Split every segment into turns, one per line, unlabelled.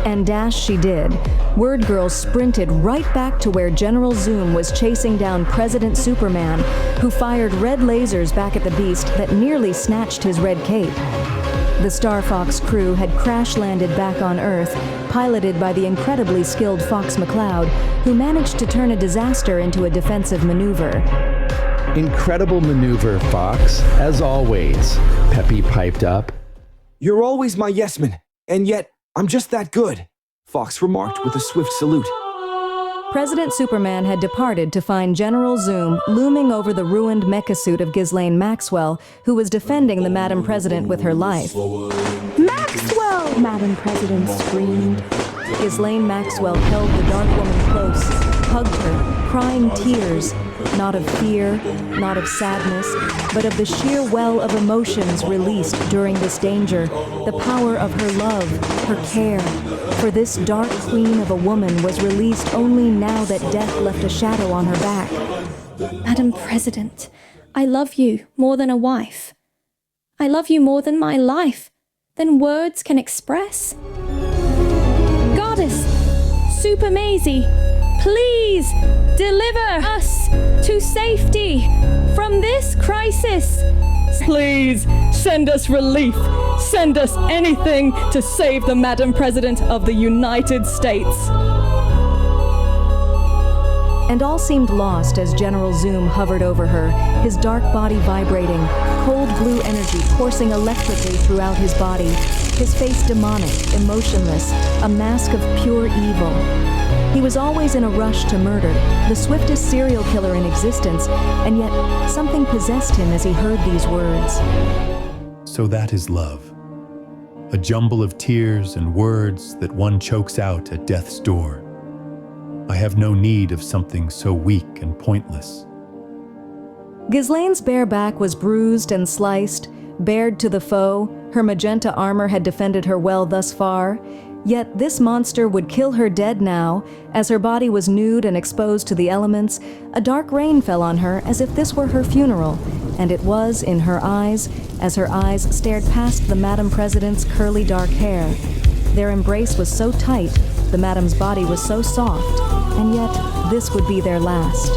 And dash she did. Word Girl sprinted right back to where General Zoom was chasing down President Superman, who fired red lasers back at the beast that nearly snatched his red cape. The Star Fox crew had crash-landed back on Earth, piloted by the incredibly skilled Fox McCloud, who managed to turn a disaster into a defensive maneuver.
Incredible maneuver, Fox, as always, Peppy piped up.
You're always my yes-man, and yet I'm just that good, Fox remarked with a swift salute.
President Superman had departed to find General Zoom looming over the ruined mecha suit of Ghislaine Maxwell, who was defending the Madam President with her life.
Maxwell! Madam President screamed.
Ghislaine Maxwell held the Dark Woman close, hugged her, crying tears, not of fear, not of sadness, but of the sheer well of emotions released during this danger, the power of her love, her care. For this dark queen of a woman was released only now that death left a shadow on her back.
Madam President, I love you more than a wife. I love you more than my life, than words can express. Goddess, Super Maisie, please deliver us to safety from this crisis.
Please send us relief. Send us anything to save the Madam President of the United States.
And all seemed lost as General Zoom hovered over her, his dark body vibrating, cold blue energy coursing electrically throughout his body, his face demonic, emotionless, a mask of pure evil. He was always in a rush to murder, the swiftest serial killer in existence, and yet something possessed him as he heard these words.
So that is love. A jumble of tears and words that one chokes out at death's door. I have no need of something so weak and pointless.
Ghislaine's bare back was bruised and sliced, bared to the foe. Her magenta armor had defended her well thus far. Yet this monster would kill her dead now. As her body was nude and exposed to the elements, a dark rain fell on her as if this were her funeral, and it was in her eyes, as her eyes stared past the Madam President's curly dark hair. Their embrace was so tight, the Madam's body was so soft, and yet this would be their last.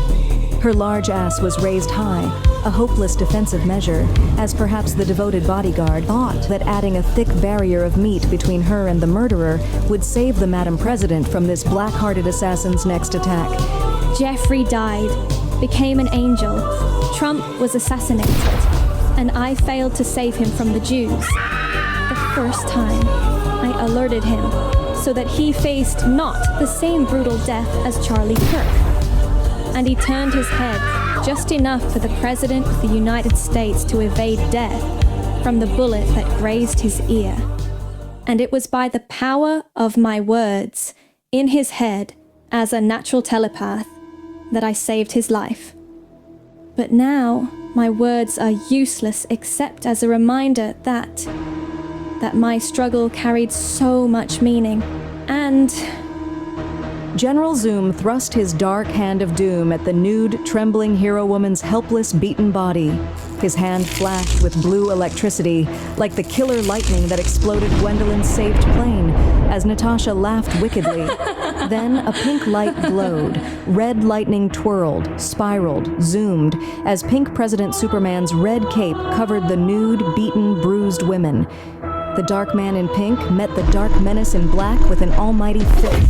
Her large ass was raised high, a hopeless defensive measure, as perhaps the devoted bodyguard thought that adding a thick barrier of meat between her and the murderer would save the Madam President from this black-hearted assassin's next attack.
Jeffrey died, became an angel. Trump was assassinated, and I failed to save him from the Jews. The first time, I alerted him so that he faced not the same brutal death as Charlie Kirk. And he turned his head just enough for the President of the United States to evade death from the bullet that grazed his ear. And it was by the power of my words in his head as a natural telepath that I saved his life. But now my words are useless except as a reminder that my struggle carried so much meaning. And
General Zoom thrust his dark hand of doom at the nude, trembling hero woman's helpless, beaten body. His hand flashed with blue electricity, like the killer lightning that exploded Gwendolyn's saved plane, as Natasha laughed wickedly. Then a pink light glowed, red lightning twirled, spiraled, zoomed, as pink President Superman's red cape covered the nude, beaten, bruised women. The dark man in pink met the dark menace in black with an almighty fist.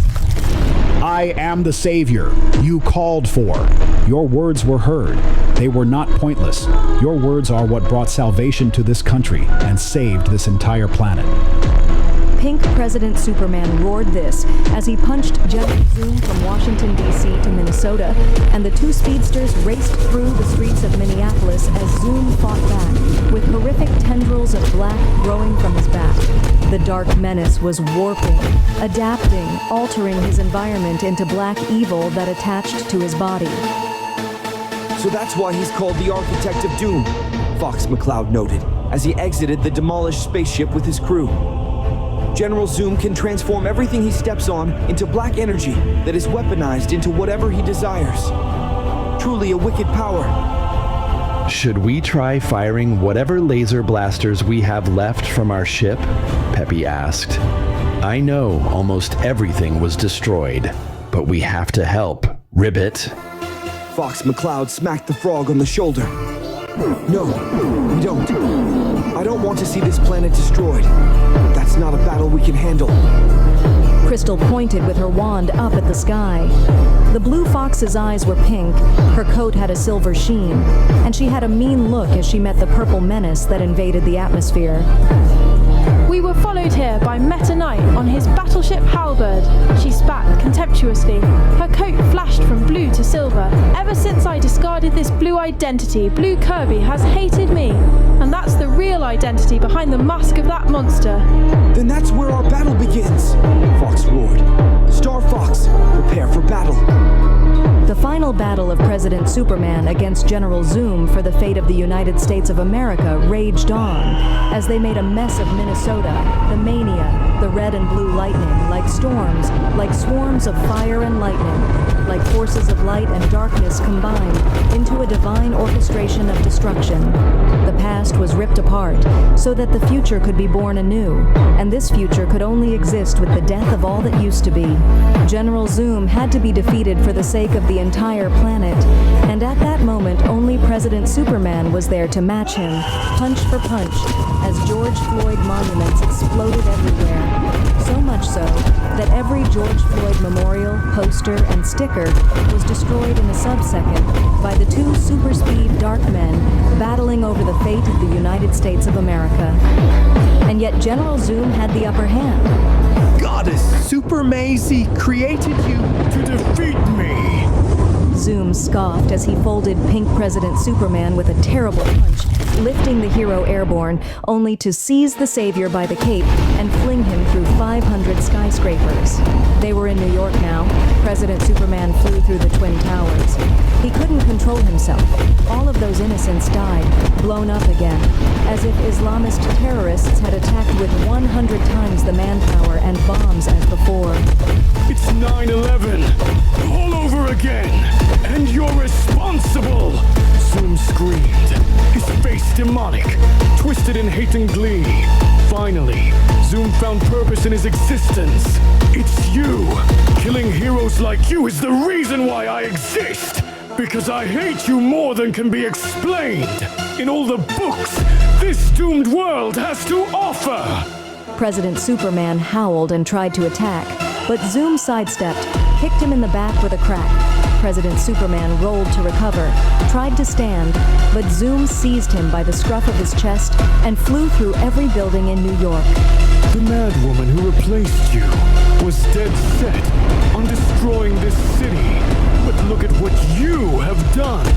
I am the savior you called for. Your words were heard. They were not pointless. Your words are what brought salvation to this country and saved this entire planet.
Pink President Superman roared this as he punched General Zoom from Washington, D.C. to Minnesota, and the two speedsters raced through the streets of Minneapolis as Zoom fought back, with horrific tendrils of black growing from his back. The dark menace was warping, adapting, altering his environment into black evil that attached to his body.
So that's why he's called the Architect of Doom, Fox McCloud noted, as he exited the demolished spaceship with his crew. General Zoom can transform everything he steps on into black energy that is weaponized into whatever he desires. Truly a wicked power.
Should we try firing whatever laser blasters we have left from our ship? Peppy asked. I know almost everything was destroyed, but we have to help. Ribbit.
Fox McCloud smacked the frog on the shoulder. No, we don't. I don't want to see this planet destroyed. That's not a battle we can handle.
Crystal pointed with her wand up at the sky. The blue fox's eyes were pink, her coat had a silver sheen, and she had a mean look as she met the purple menace that invaded the atmosphere.
We were followed here by Meta Knight on his battleship Halberd. She spat contemptuously. Her coat flashed from blue to silver. Ever since I discarded this blue identity, Blue Kirby has hated me. And that's the real identity behind the mask of that monster.
Then that's where our battle begins, Fox roared. Star Fox, prepare for battle.
The final battle of President Superman against General Zoom for the fate of the United States of America raged on as they made a mess of Minnesota, the mania, the red and blue lightning, like storms, like swarms of fire and lightning, like forces of light and darkness combined into a divine orchestration of destruction. The past was ripped apart so that the future could be born anew, and this future could only exist with the death of all that used to be. General Zoom had to be defeated for the sake of the entire planet, and at that moment only President Superman was there to match him, punch for punch, as George Floyd monuments exploded everywhere. So much so that every George Floyd memorial, poster, and sticker was destroyed in a sub-second by the two super-speed dark men battling over the fate of the United States of America. And yet General Zoom had the upper hand.
Goddess Super Maisie created you to defeat me.
Zoom scoffed as he folded pink President Superman with a terrible punch, lifting the hero airborne, only to seize the savior by the cape and fling him through 500 skyscrapers. They were in New York now. President Superman flew through the Twin Towers. He couldn't control himself. All of those innocents died, blown up again, as if Islamist terrorists had attacked with 100 times the manpower and bombs as before.
It's 9/11, all over again, and you're responsible! Zoom screamed, his face demonic, twisted in hate and glee. Finally, Zoom found purpose in his existence. It's you! Killing heroes like you is the reason why I exist! Because I hate you more than can be explained! In all the books this doomed world has to offer!
President Superman howled and tried to attack, but Zoom sidestepped, kicked him in the back with a crack. President Superman rolled to recover, tried to stand, but Zoom seized him by the scruff of his chest and flew through every building in New York.
The madwoman who replaced you was dead set on destroying this city. But look at what you have done.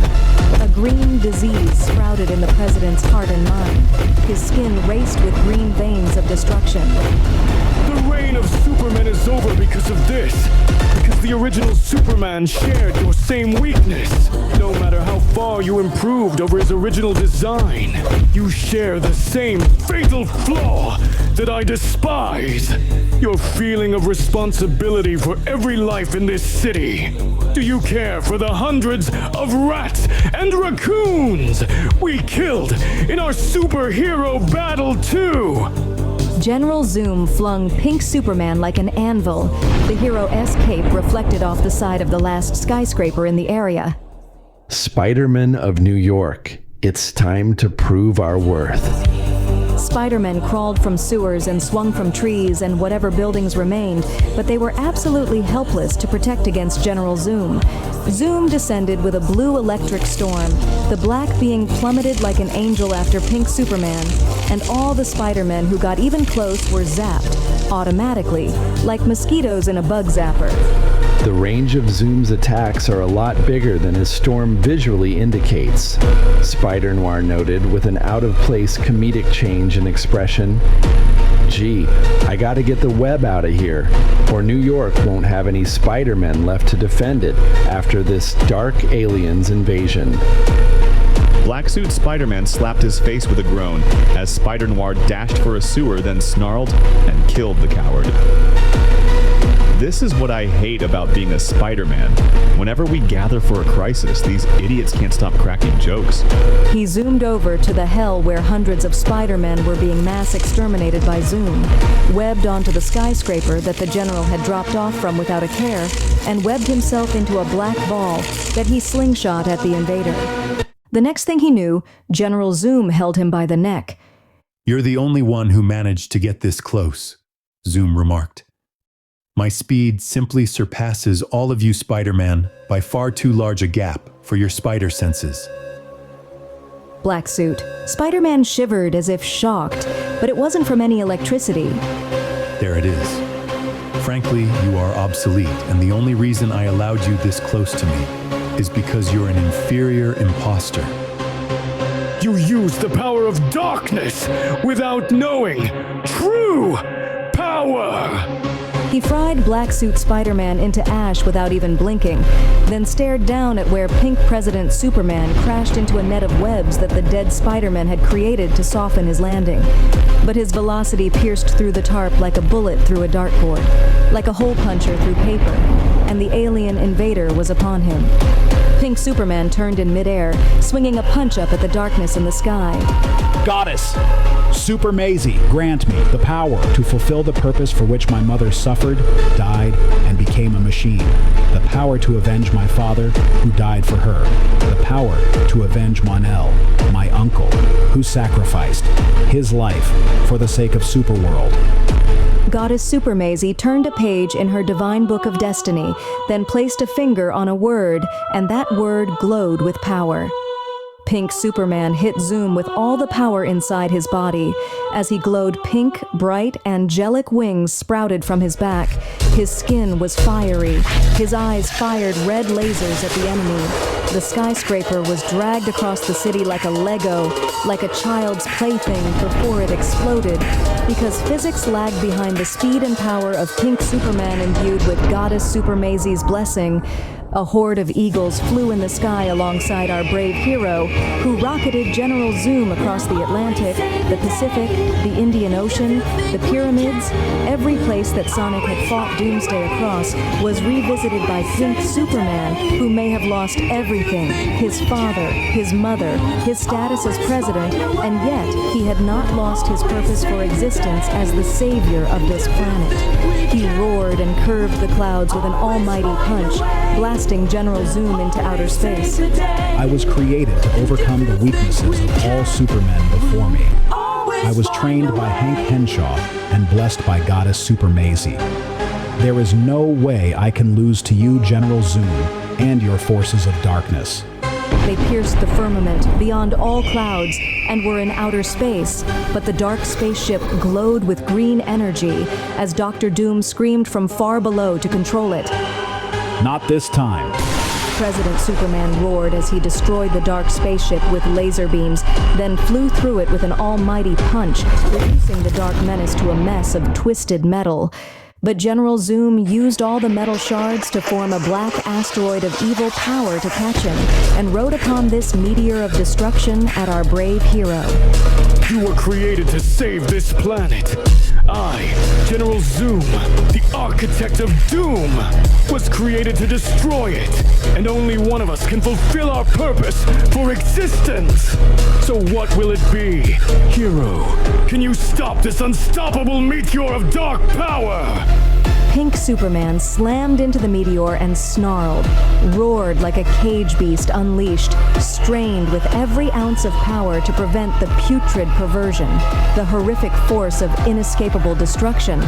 A green disease sprouted in the president's heart and mind. His skin raced with green veins of destruction.
The reign of Superman is over because of this. Because the original Superman shared your same weakness. No matter how far you improved over his original design, you share the same fatal flaw that I despise. Your feeling of responsibility for every life in this city. Do you care for the hundreds of rats and raccoons we killed in our superhero battle too?
General Zoom flung pink Superman like an anvil. The hero-esque cape reflected off the side of the last skyscraper in the area.
Spider-Man of New York, it's time to prove our worth.
Spider-Men crawled from sewers and swung from trees and whatever buildings remained, but they were absolutely helpless to protect against General Zoom. Zoom descended with a blue electric storm, the black being plummeted like an angel after pink Superman, and all the Spider-Men who got even close were zapped, automatically, like mosquitoes in a bug zapper.
The range of Zoom's attacks are a lot bigger than his storm visually indicates, Spider-Noir noted with an out-of-place comedic change in expression. Gee, I gotta get the web out of here, or New York won't have any Spider-Men left to defend it after this dark aliens invasion.
Black-suit Spider-Man slapped his face with a groan as Spider-Noir dashed for a sewer, then snarled and killed the coward. This This is what I hate about being a Spider-Man. Whenever we gather for a crisis, these idiots can't stop cracking jokes.
He zoomed over to the hell where hundreds of Spider-Men were being mass exterminated by Zoom, webbed onto the skyscraper that the general had dropped off from without a care, and webbed himself into a black ball that he slingshot at the invader. The next thing he knew, General Zoom held him by the neck.
You're the only one who managed to get this close, Zoom remarked. My speed simply surpasses all of you Spider-Man by far too large a gap for your spider senses.
Black suit. Spider-Man shivered as if shocked, but it wasn't from any electricity.
There it is. Frankly, you are obsolete, and the only reason I allowed you this close to me is because you're an inferior imposter.
You use the power of darkness without knowing true power!
He fried Black Suit Spider-Man into ash without even blinking, then stared down at where Pink President Superman crashed into a net of webs that the dead Spider-Man had created to soften his landing. But his velocity pierced through the tarp like a bullet through a dartboard, like a hole puncher through paper, and the alien invader was upon him. Pink Superman turned in midair, swinging a punch up at the darkness in the sky.
Goddess, Super Maisie, grant me the power to fulfill the purpose for which my mother suffered, died, and became a machine. The power to avenge my father, who died for her. The power to avenge Mon-El, my uncle, who sacrificed his life for the sake of Superworld.
Goddess Super Maisie turned a page in her divine book of destiny, then placed a finger on a word, and that word glowed with power. Pink Superman hit Zoom with all the power inside his body. As he glowed, pink, bright, angelic wings sprouted from his back. His skin was fiery. His eyes fired red lasers at the enemy. The skyscraper was dragged across the city like a Lego, like a child's plaything before it exploded, because physics lagged behind the speed and power of Pink Superman imbued with Goddess Super Maisie's blessing. A horde of eagles flew in the sky alongside our brave hero, who rocketed General Zoom across the Atlantic, the Pacific, the Indian Ocean, the pyramids. Every place that Sonic had fought Doomsday across was revisited by Pink Superman, who may have lost everything: his father, his mother, his status as president, and yet he had not lost his purpose for existence as the savior of this planet. He roared and curved the clouds with an almighty punch, blasting General Zoom into outer space.
I was created to overcome the weaknesses of all Supermen before me. I was trained by Hank Henshaw and blessed by Goddess Super Maisie. There is no way I can lose to you, General Zoom, and your forces of darkness.
They pierced the firmament beyond all clouds and were in outer space, but the dark spaceship glowed with green energy as Dr. Doom screamed from far below to control it.
Not this time.
President Superman roared as he destroyed the dark spaceship with laser beams, then flew through it with an almighty punch, reducing the dark menace to a mess of twisted metal. But General Zoom used all the metal shards to form a black asteroid of evil power to catch him, and rode upon this meteor of destruction at our brave hero.
You were created to save this planet. I, General Zoom, the architect of doom, was created to destroy it, and only one of us can fulfill our purpose for existence. So what will it be? Hero, can you stop this unstoppable meteor of dark power?
Pink Superman slammed into the meteor and snarled, roared like a cage beast unleashed, strained with every ounce of power to prevent the putrid perversion, the horrific force of inescapable destruction.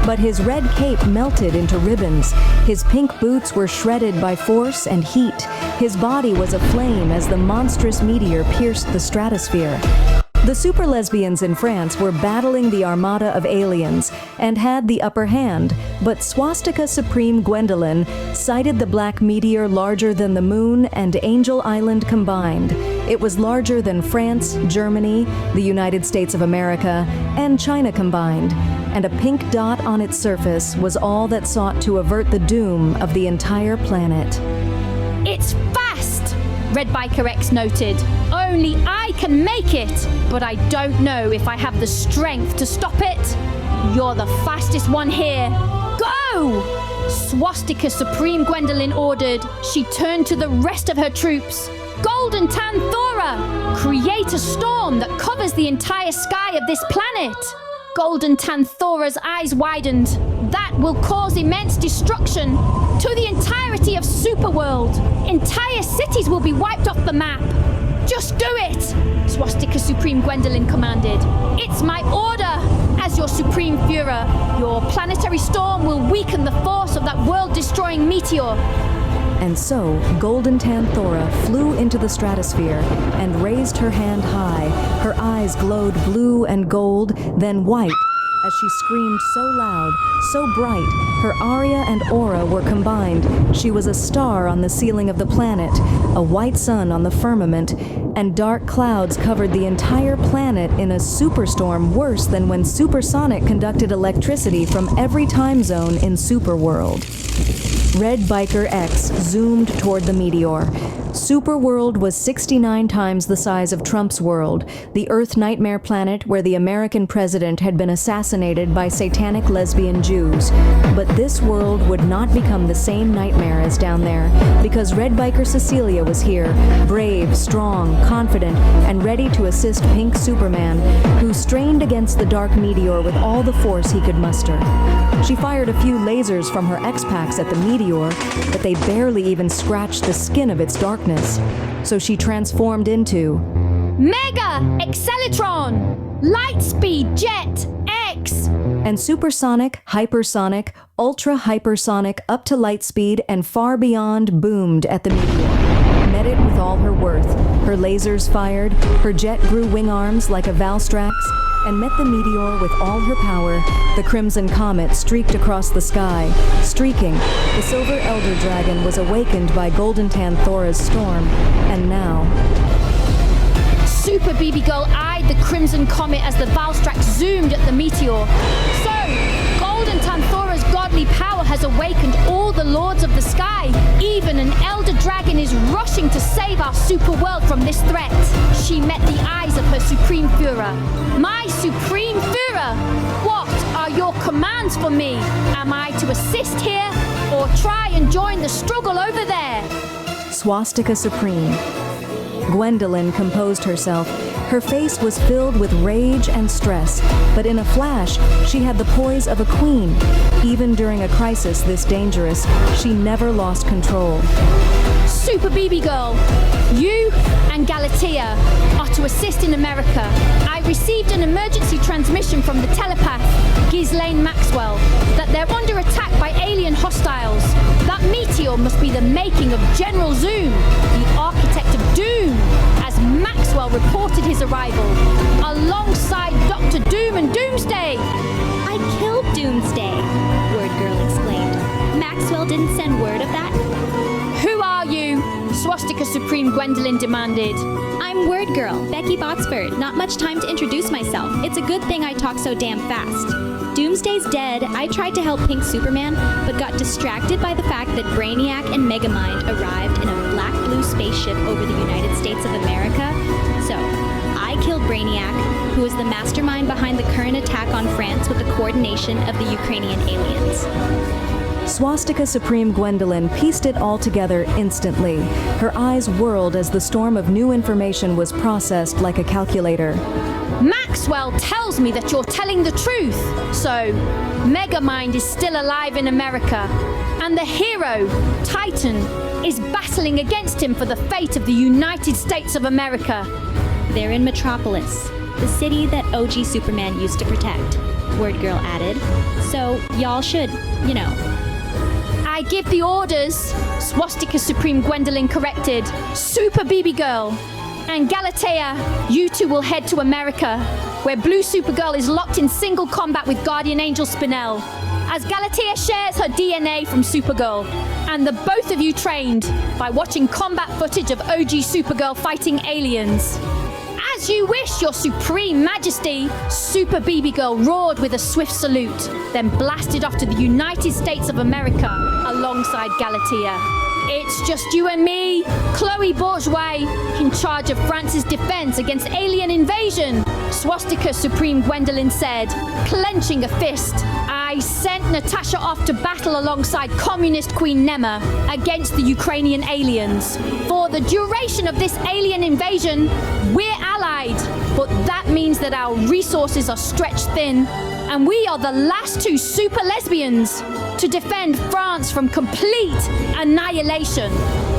But his red cape melted into ribbons. His pink boots were shredded by force and heat. His body was aflame as the monstrous meteor pierced the stratosphere. The super lesbians in France were battling the armada of aliens and had the upper hand, but Swastika Supreme Gwendolyn sighted the black meteor larger than the moon and Angel Island combined. It was larger than France, Germany, the United States of America, and China combined, and a pink dot on its surface was all that sought to avert the doom of the entire planet.
It's fast! Red Biker X noted. Only I can make it, but I don't know if I have the strength to stop it. You're the fastest one here. Go! Swastika Supreme Gwendolyn ordered. She turned to the rest of her troops. Golden Tanthora, create a storm that covers the entire sky of this planet. Golden Tanthora's eyes widened. That will cause immense destruction to the entirety of Superworld. Entire cities will be wiped off the map. Just do it, Swastika Supreme Gwendolyn commanded. It's my order. As your Supreme Führer, your planetary storm will weaken the force of that world-destroying meteor.
And so, Golden Tanthora flew into the stratosphere and raised her hand high. Her eyes glowed blue and gold, then white, as she screamed so loud, so bright, her aria and aura were combined. She was a star on the ceiling of the planet, a white sun on the firmament, and dark clouds covered the entire planet in a superstorm worse than when Supersonic conducted electricity from every time zone in Superworld. Red Biker X zoomed toward the meteor. Superworld was 69 times the size of Trump's world, the Earth Nightmare planet where the American president had been assassinated by satanic lesbian Jews. But this world would not become the same nightmare as down there, because Red Biker Cecilia was here, brave, strong, confident, and ready to assist Pink Superman, who strained against the dark meteor with all the force he could muster. She fired a few lasers from her X-Packs at the meteor, but they barely even scratched the skin of its darkness. So she transformed into
Mega Acceleron, Lightspeed Jet X,
and supersonic, hypersonic, ultra hypersonic, up to light speed and far beyond boomed at the meteor. Met it with all her worth. Her lasers fired, her jet grew wing arms like a Valstrax, and met the meteor with all her power. The Crimson Comet streaked across the sky. Streaking, the Silver Elder Dragon was awakened by Golden Tanthora's storm, and now...
Super BB Girl eyed the Crimson Comet as the Valstrax zoomed at the meteor. So, Golden Tanthora's godly power has awakened all the lords of the sky. Even an Elder Dragon is rushing to save our super world from this threat. She met the eyes of her Supreme Führer. My Supreme Führer, what are your commands for me? Am I to assist here or try and join the struggle over there?
Swastika Supreme. Gwendolyn composed herself. Her face was filled with rage and stress, but in a flash, she had the poise of a queen. Even during a crisis this dangerous, she never lost control.
Super BB Girl, you and Galatea are to assist in America. I received an emergency transmission from the telepath, Ghislaine Maxwell, that they're under attack by alien hostiles. That meteor must be the making of General Zoom, the architect of doom, as Maxwell reported his arrival, alongside Dr. Doom and Doomsday.
I killed Doomsday, Word Girl exclaimed. Maxwell didn't send word of that?
Who are you? Swastika Supreme Gwendolyn demanded.
I'm Word Girl, Becky Botsford. Not much time to introduce myself. It's a good thing I talk so damn fast. Doomsday's dead. I tried to help Pink Superman, but got distracted by the fact that Brainiac and Megamind arrived in a black-blue spaceship over the United States of America. So, I killed Brainiac, who is the mastermind behind the current attack on France with the coordination of the Ukrainian aliens.
Swastika Supreme Gwendolyn pieced it all together instantly. Her eyes whirled as the storm of new information was processed like a calculator.
Maxwell tells me that you're telling the truth. So, Megamind is still alive in America. And the hero, Titan, is battling against him for the fate of the United States of America.
They're in Metropolis, the city that OG Superman used to protect, Word Girl added. So, y'all should,
I give the orders, Swastika Supreme Gwendolyn corrected. Super BB Girl. And Galatea, you two will head to America, where Blue Supergirl is locked in single combat with Guardian Angel Spinel, as Galatea shares her DNA from Supergirl, and the both of you trained by watching combat footage of OG Supergirl fighting aliens. As you wish, your Supreme Majesty, Super BB Girl roared with a swift salute, then blasted off to the United States of America alongside Galatea. It's just you and me, Chloe Bourgeois, in charge of France's defense against alien invasion, Swastika Supreme Gwendolyn said, clenching a fist. I I sent Natasha off to battle alongside Communist Queen Nema against the Ukrainian aliens. For the duration of this alien invasion, we're allied, but that means that our resources are stretched thin, and we are the last two super lesbians to defend France from complete annihilation.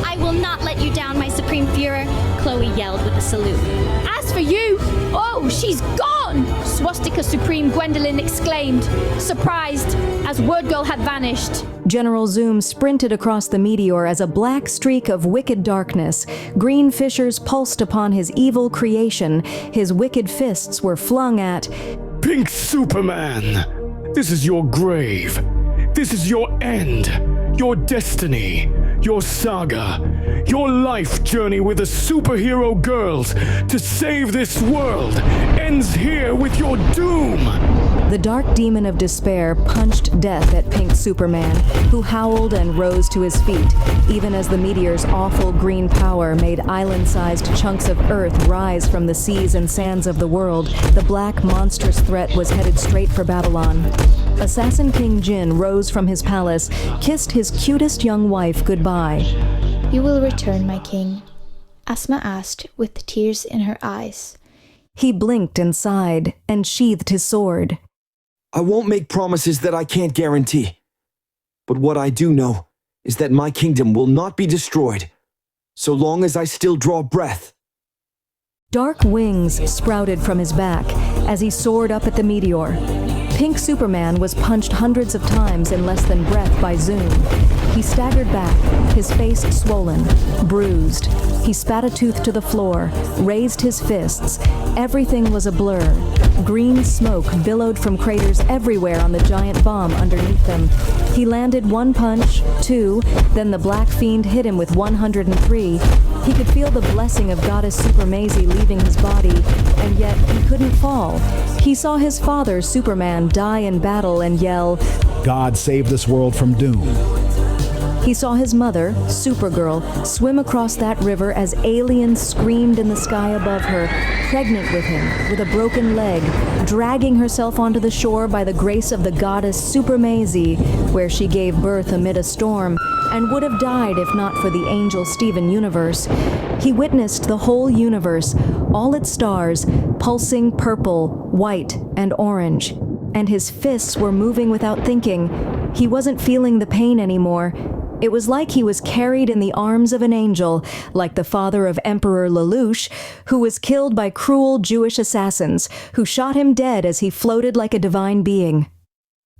I will not let you down, my Supreme Führer, Chloe yelled with a salute.
As for you, oh, she's gone! Swastika Supreme Gwendolyn exclaimed, surprised, as Word Girl had vanished.
General Zoom sprinted across the meteor as a black streak of wicked darkness. Green fissures pulsed upon his evil creation. His wicked fists were flung at
Pink Superman! This is your grave. This is your end. Your destiny. Your saga. Your life journey with the superhero girls to save this world ends here with your doom!
The dark demon of despair punched death at Pink Superman, who howled and rose to his feet, even as the meteor's awful green power made island-sized chunks of earth rise from the seas and sands of the world. The black, monstrous threat was headed straight for Babylon. Assassin King Jin rose from his palace, kissed his cutest young wife goodbye.
You will return, my king, Asma asked with tears in her eyes.
He blinked and sighed, and sheathed his sword.
I won't make promises that I can't guarantee. But what I do know is that my kingdom will not be destroyed, so long as I still draw breath.
Dark wings sprouted from his back as he soared up at the meteor. Pink Superman was punched hundreds of times in less than breath by Zoom. He staggered back, his face swollen, bruised. He spat a tooth to the floor, raised his fists. Everything was a blur. Green smoke billowed from craters everywhere on the giant bomb underneath them. He landed one punch, two, then the Black Fiend hit him with 103. He could feel the blessing of Goddess Super Maisie leaving his body, and yet he couldn't fall. He saw his father, Superman, die in battle and yell,
God save this world from doom.
He saw his mother, Supergirl, swim across that river as aliens screamed in the sky above her, pregnant with him, with a broken leg, dragging herself onto the shore by the grace of the goddess Super Maisie, where she gave birth amid a storm, and would have died if not for the angel Steven universe. He witnessed the whole universe, all its stars, pulsing purple, white, and orange. And his fists were moving without thinking. He wasn't feeling the pain anymore. It was like he was carried in the arms of an angel, like the father of Emperor Lelouch, who was killed by cruel Jewish assassins, who shot him dead as he floated like a divine being.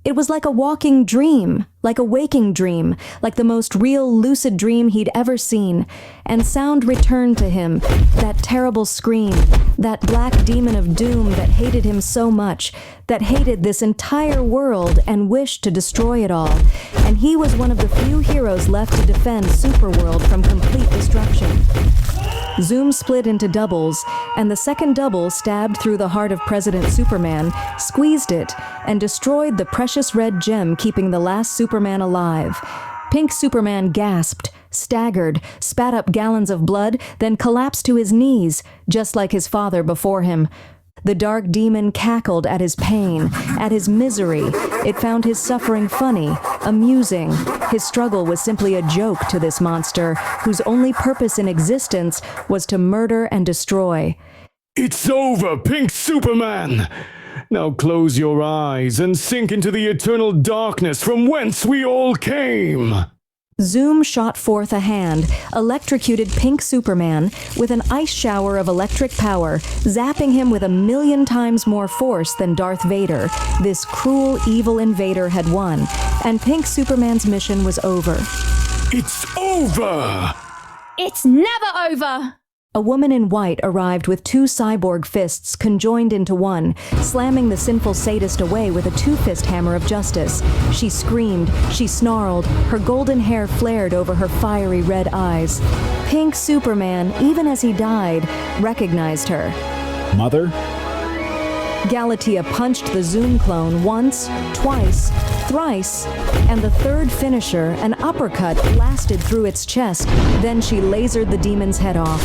It was like a walking dream, like a waking dream, like the most real lucid dream he'd ever seen. And sound returned to him, that terrible scream, that black demon of doom that hated him so much, that hated this entire world and wished to destroy it all. And he was one of the few heroes left to defend Superworld from complete destruction. Zoom split into doubles, and the second double stabbed through the heart of President Superman, squeezed it, and destroyed the precious red gem keeping the last Superman alive. Pink Superman gasped, staggered, spat up gallons of blood, then collapsed to his knees, just like his father before him. The dark demon cackled at his pain, at his misery. It found his suffering funny, amusing. His struggle was simply a joke to this monster, whose only purpose in existence was to murder and destroy.
It's over, Pink Superman! Now close your eyes and sink into the eternal darkness from whence we all came!
Zoom shot forth a hand, electrocuted Pink Superman with an ice shower of electric power, zapping him with 1,000,000 times more force than Darth Vader. This cruel, evil invader had won, and Pink Superman's mission was over.
It's over!
It's never over!
A woman in white arrived with 2 cyborg fists conjoined into one, slamming the sinful sadist away with a 2-fist hammer of justice. She screamed, she snarled, her golden hair flared over her fiery red eyes. Pink Superman, even as he died, recognized her.
Mother?
Galatea punched the Zoom clone once, twice, thrice, and the third finisher, an uppercut, blasted through its chest. Then she lasered the demon's head off.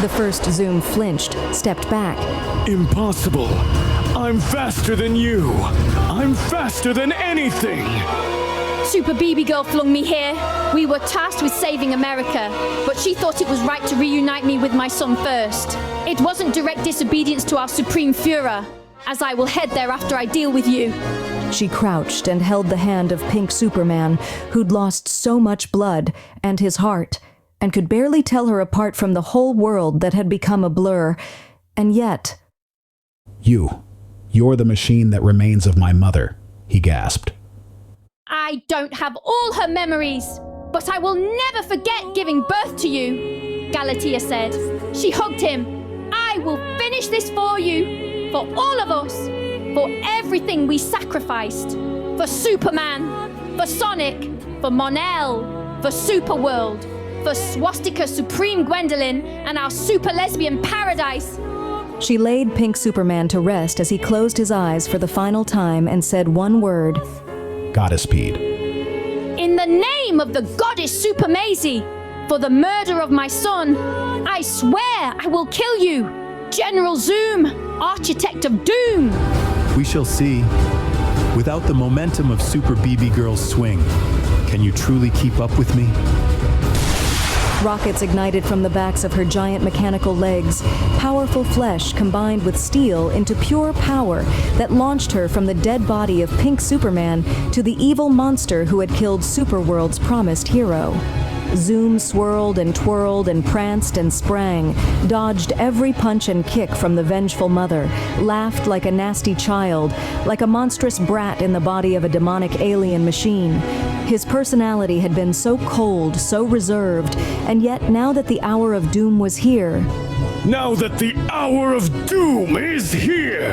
The first Zoom flinched, stepped back.
Impossible. I'm faster than you. I'm faster than anything.
Super BB Girl flung me here. We were tasked with saving America, but she thought it was right to reunite me with my son first. It wasn't direct disobedience to our Supreme Führer, as I will head there after I deal with you.
She crouched and held the hand of Pink Superman, who'd lost so much blood, and his heart, and could barely tell her apart from the whole world that had become a blur. And yet...
You're the machine that remains of my mother, he gasped.
I don't have all her memories, but I will never forget giving birth to you, Galatea said. She hugged him. I will finish this for you, for all of us, for everything we sacrificed. For Superman, for Sonic, for Mon-El, for Superworld, for Swastika Supreme Gwendolyn, and our super lesbian paradise.
She laid Pink Superman to rest as he closed his eyes for the final time and said one word.
Goddesspeed.
In the name of the goddess Super Maisie, for the murder of my son, I swear I will kill you, General Zoom, Architect of Doom.
We shall see. Without the momentum of Super BB Girl's swing, can you truly keep up with me?
Rockets ignited from the backs of her giant mechanical legs, powerful flesh combined with steel into pure power that launched her from the dead body of Pink Superman to the evil monster who had killed Superworld's promised hero. Zoom swirled and twirled and pranced and sprang, dodged every punch and kick from the vengeful mother, laughed like a nasty child, like a monstrous brat in the body of a demonic alien machine. His personality had been so cold, so reserved, and yet now that the hour of doom was here...
Now that the hour of doom is here,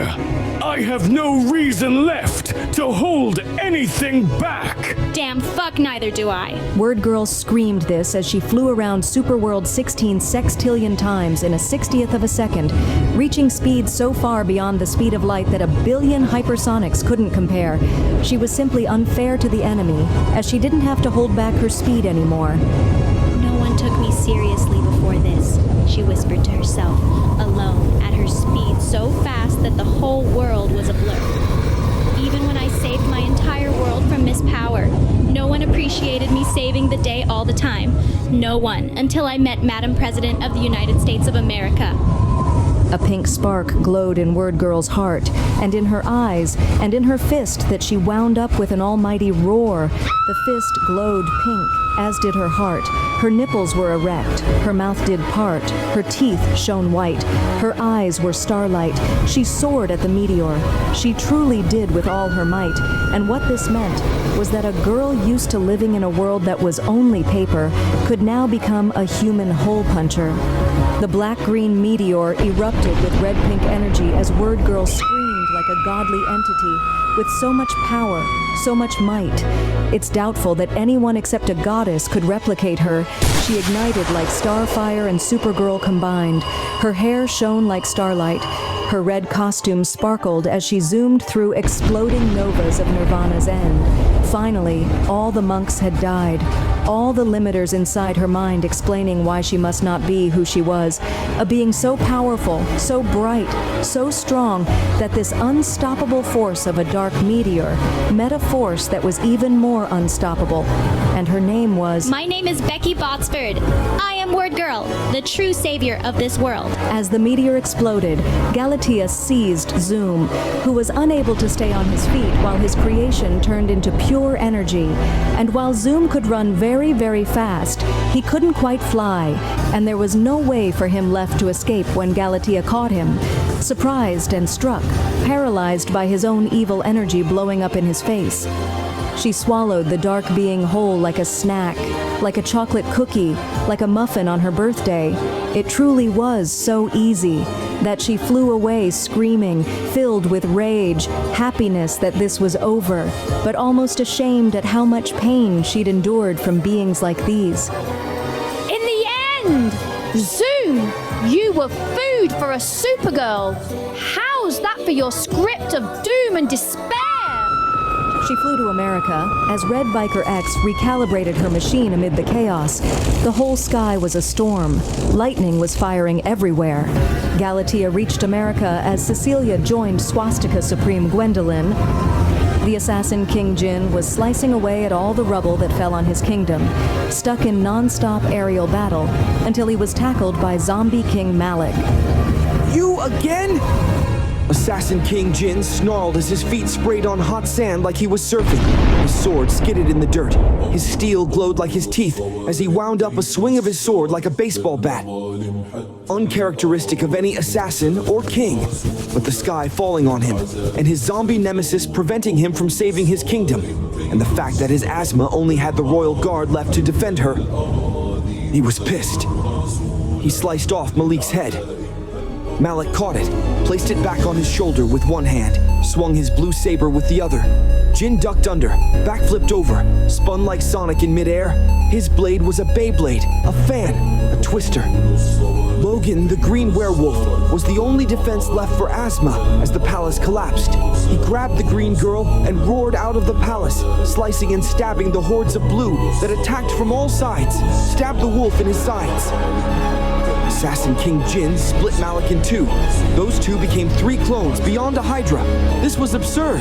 I have no reason left to hold anything back.
Damn fuck, neither do I.
Word Girl screamed this as she flew around Superworld 16 sextillion times in a 60th of a second, reaching speeds so far beyond the speed of light that a billion hypersonics couldn't compare. She was simply unfair to the enemy, as she didn't have to hold back her speed anymore.
No one took me seriously before this, she whispered to herself, alone, at her speed so fast that the whole world was a blur. Even when I saved my entire world from Miss Power, no one appreciated me saving the day all the time. No one, until I met Madam President of the United States of America.
A pink spark glowed in Word Girl's heart, and in her eyes, and in her fist that she wound up with an almighty roar. The fist glowed pink, as did her heart. Her nipples were erect, her mouth did part, her teeth shone white, her eyes were starlight. She soared at the meteor. She truly did with all her might, and what this meant was that a girl used to living in a world that was only paper could now become a human hole puncher. The black-green meteor erupted with red-pink energy as Word Girl screamed like a godly entity, with so much power, so much might. It's doubtful that anyone except a goddess could replicate her. She ignited like Starfire and Supergirl combined. Her hair shone like starlight. Her red costume sparkled as she zoomed through exploding novas of Nirvana's end. Finally, all the monks had died. All the limiters inside her mind explaining why she must not be who she was. A being so powerful, so bright, so strong, that this unstoppable force of a dark meteor met a force that was even more unstoppable. And her name was...
My name is Becky Botsford. I am Word Girl, the true savior of this world.
As the meteor exploded, Galatea seized Zoom, who was unable to stay on his feet while his creation turned into pure energy. And while Zoom could run very, very fast, he couldn't quite fly, and there was no way for him left to escape when Galatea caught him. Surprised and struck, paralyzed by his own evil energy blowing up in his face. She swallowed the dark being whole like a snack, like a chocolate cookie, like a muffin on her birthday. It truly was so easy that she flew away screaming, filled with rage, happiness that this was over, but almost ashamed at how much pain she'd endured from beings like these.
In the end, Zoom, you were food for a Supergirl. How's that for your script of doom and despair?
She flew to America as Red Viker X recalibrated her machine amid the chaos. The whole sky was a storm. Lightning was firing everywhere. Galatea reached America as Cecilia joined Swastika Supreme Gwendolyn. The assassin King Jin was slicing away at all the rubble that fell on his kingdom, stuck in non-stop aerial battle until he was tackled by Zombie King Malik.
You again? Assassin King Jin snarled as his feet sprayed on hot sand like he was surfing. His sword skidded in the dirt. His steel glowed like his teeth as he wound up a swing of his sword like a baseball bat. Uncharacteristic of any assassin or king, with the sky falling on him, and his zombie nemesis preventing him from saving his kingdom, and the fact that his Asma only had the royal guard left to defend her. He was pissed. He sliced off Malik's head. Malik caught it, placed it back on his shoulder with one hand, swung his blue saber with the other. Jin ducked under, backflipped over, spun like Sonic in midair. His blade was a Beyblade, a fan, a twister. Logan, the green werewolf, was the only defense left for Asma as the palace collapsed. He grabbed the green girl and roared out of the palace, slicing and stabbing the hordes of blue that attacked from all sides, stabbed the wolf in his sides. Assassin King Jin split Malik in two. Those two became 3 clones beyond a Hydra. This was absurd.